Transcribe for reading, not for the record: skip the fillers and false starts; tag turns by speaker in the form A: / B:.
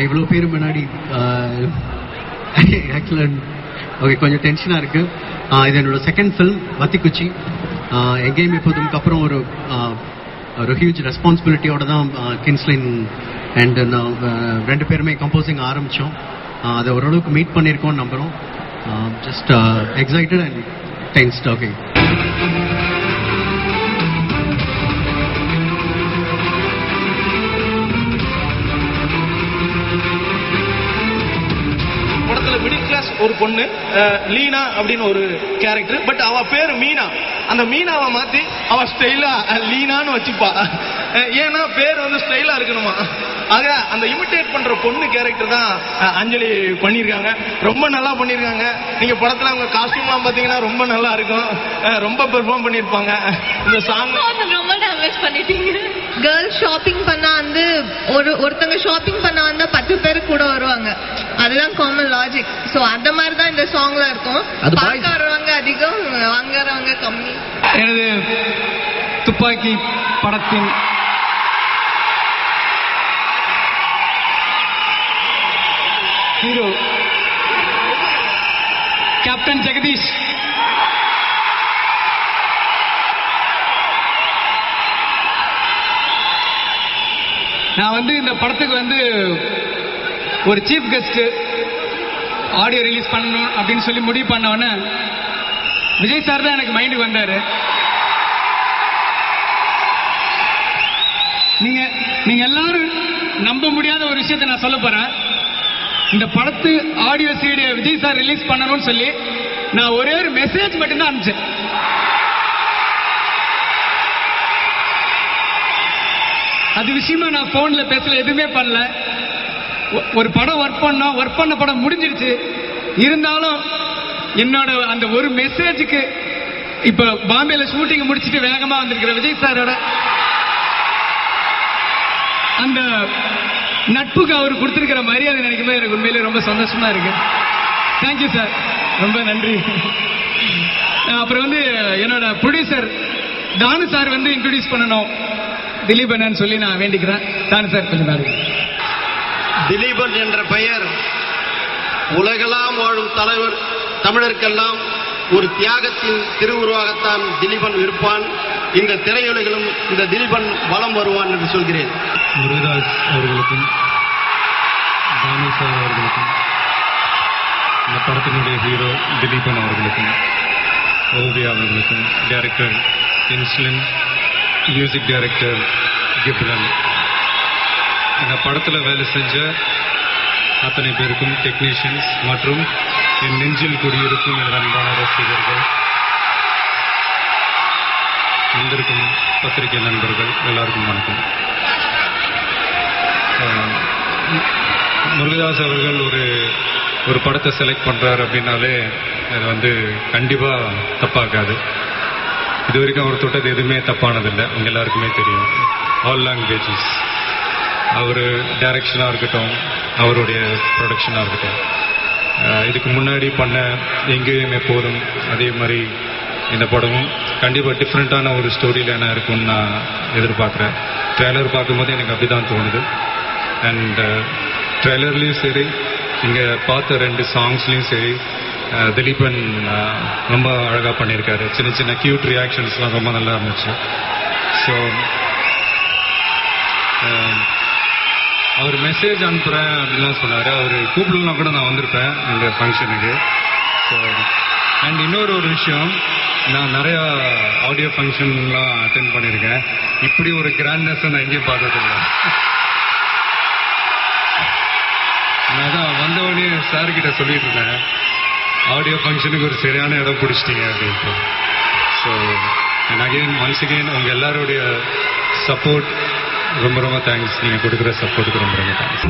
A: இவ்வளோ பேர் முன்னாடி எக்ஸலண்ட். ஓகே, கொஞ்சம் டென்ஷனாக இருக்குது. இது என்னோட செகண்ட் ஃபில்ம் வத்திக்குச்சி. எங்கேயும் எப்போதுக்கு அப்புறம் ஒரு ஹியூஜ் ரெஸ்பான்சிபிலிட்டியோட தான் கின்ஸ்லைன் அண்ட் நான் 2 பேருமே கம்போசிங் ஆரம்பித்தோம். அதை ஓரளவுக்கு மீட் பண்ணியிருக்கோம்னு நம்புகிறோம். Just excited and tensed. Okay,
B: ஒரு பொண்ணு லீனா அப்படின்னு ஒரு கேரக்டர். பட் அவ பேரு மீனா. அந்த மீனாவை மாத்தி அவ ஸ்டைலா லீனான்னு வச்சுப்பா. ஏன்னா பேர் வந்து ஸ்டைலா இருக்கணுமா. ஆக அந்த இமிட்டேட் பண்ற பொண்ணு கேரக்டர் தான் அஞ்சலி பண்ணியிருக்காங்க. ரொம்ப நல்லா பண்ணியிருக்காங்க. நீங்க படத்துல அவங்க காஸ்டியூம்லாம் பாத்தீங்கன்னா ரொம்ப நல்லா இருக்கும். ரொம்ப பெர்ஃபார்ம் பண்ணியிருப்பாங்க. இந்த சாங்
C: ரொம்ப டேமேஜ் பண்ணிட்டீங்க.
D: கேர்ள் ஷாப்பிங் பண்ணா வந்து ஒருத்தங்க ஷாப்பிங் பண்ண வந்தா 10 பேர் கூட வருவாங்க. அதுதான் காமன் லாஜிக். சோ அந்த மாதிரி தான் இந்த சாங்ல இருக்கும். பார்க்க வரவங்க அதிகம், வாங்குறவங்க கம்மி.
E: எனது துப்பாக்கி படத்தின் ஹீரோ கேப்டன் ஜெகதீஷ். நான் வந்து இந்த படத்துக்கு வந்து ஒரு சீஃப் கெஸ்ட் ஆடியோ ரிலீஸ் பண்ணணும் அப்படின்னு சொல்லி முடிவு பண்ணவொன்னே விஜய் சார் தான் எனக்கு மைண்டுக்கு வந்தாரு. நீங்க எல்லாரும் நம்ப முடியாத ஒரு விஷயத்தை நான் சொல்ல போறேன். இந்த படத்து ஆடியோ சீடியை விஜய் சார் ரிலீஸ் பண்ணணும்னு சொல்லி நான் ஒரே ஒரு மெசேஜ் மட்டும்தான் அனுப்பிச்சேன். அது விஷயமா நான் போன்ல பேசல, எதுவுமே பண்ணல. ஒரு படம் ஒர்க் பண்ண படம் முடிஞ்சிருச்சு. இருந்தாலும் என்னோட அந்த ஒரு மெசேஜுக்கு இப்ப பாம்பேல ஷூட்டிங் முடிச்சுட்டு வேகமா வந்திருக்கிற விஜய் சாரோட அந்த நட்புக்கு அவர் கொடுத்திருக்கிற மரியாதை நினைக்கும் போது எனக்கு உண்மையிலே ரொம்ப சந்தோஷமா இருக்கு. தேங்க்யூ சார், ரொம்ப நன்றி. அப்புறம் வந்து என்னோட ப்ரொடியூசர் தானு சார் வந்து இன்ட்ரோடியூஸ் பண்ணணும் திலீபன் சொல்லி நான் வேண்டிக்கிறேன். தானு சார் கொஞ்சம் பாருங்க.
F: திலீபன் என்ற பெயர் உலகெல்லாம் வாழும் தலைவர் தமிழருக்கெல்லாம் ஒரு தியாகத்தின் திருவுருவாகத்தான் திலீபன் இருப்பான். இந்த திரையுலகிலும் இந்த திலீபன் வலம் வருவான் என்று சொல்கிறேன்.
G: முருகதாஸ் அவர்களுக்கும் தானு சார் அவர்களுக்கும் இந்த படத்தினுடைய ஹீரோ திலீபன் அவர்களுக்கும் ஓவியா அவர்களுக்கும் டைரக்டர் கின்ஸ்லின், மியூசிக் டைரக்டர் கிப்ரன், இந்த படத்தில் வேலை செஞ்ச அத்தனை பேருக்கும், டெக்னீஷியன்ஸ் மற்றும் என் நெஞ்சில் குடியிருக்கும் என் அன்பான ரசிகர்கள், வந்திருக்கும் பத்திரிகை நண்பர்கள் எல்லாருக்கும் வணக்கம். முருகதாஸ் அவர்கள் ஒரு படத்தை செலக்ட் பண்ணுறாரு அப்படின்னாலே அது வந்து கண்டிப்பாக தப்பாகாது. இது வரைக்கும் அவர் தொட்டது எதுவுமே தப்பானதில்லை, உங்கள் எல்லாருக்குமே தெரியும். ஆல் லாங்குவேஜஸ், அவர் டைரக்ஷனாக இருக்கட்டும், அவருடைய ப்ரொடக்ஷனாக இருக்கட்டும், இதுக்கு முன்னாடி பண்ண எங்கேயும் எப்போதும் அதே மாதிரி இந்த படமும் கண்டிப்பாக டிஃப்ரெண்ட்டான ஒரு ஸ்டோரி லைனாக இருக்கும்னு நான் எதிர்பார்க்குறேன். ட்ரெய்லர் பார்க்கும்போது எனக்கு அப்படி தான் தோணுது. அண்ட் ட்ரெய்லர்லேயும் சரி, இங்கே பார்த்த 2 சாங்ஸ்லேயும் சரி, திலீபன் ரொம்ப அழகாக பண்ணியிருக்காரு. சின்ன சின்ன கியூட் ரியாக்ஷன்ஸ்லாம் ரொம்ப நல்லா இருந்துச்சு. ஸோ அவர் மெசேஜ் அனுப்புகிறேன் அப்படின்லாம் சொன்னார். அவர் கூப்பிடலாம் கூட நான் வந்திருப்பேன் இந்த ஃபங்க்ஷனுக்கு. ஸோ அண்ட் இன்னொரு விஷயம், நான் நிறையா ஆடியோ ஃபங்க்ஷன்லாம் அட்டென்ட் பண்ணியிருக்கேன். இப்படி ஒரு கிராண்ட்னஸை நான் எங்கேயும் பார்த்ததில்லை. நான் தான் வந்தவொடனே சார்கிட்ட சொல்லிட்டு இருந்தேன், ஆடியோ ஃபங்க்ஷனுக்கு ஒரு சரியான இடம் பிடிச்சிட்டீங்க அப்படின்ட்டு. So and again once again உங்கள் எல்லாருடைய சப்போர்ட் ரொம்ப ரொம்ப தேங்க்ஸ். நீங்கள் கொடுக்குற சப்போர்ட்டுக்கு ரொம்ப ரொம்ப தேங்க்ஸ்.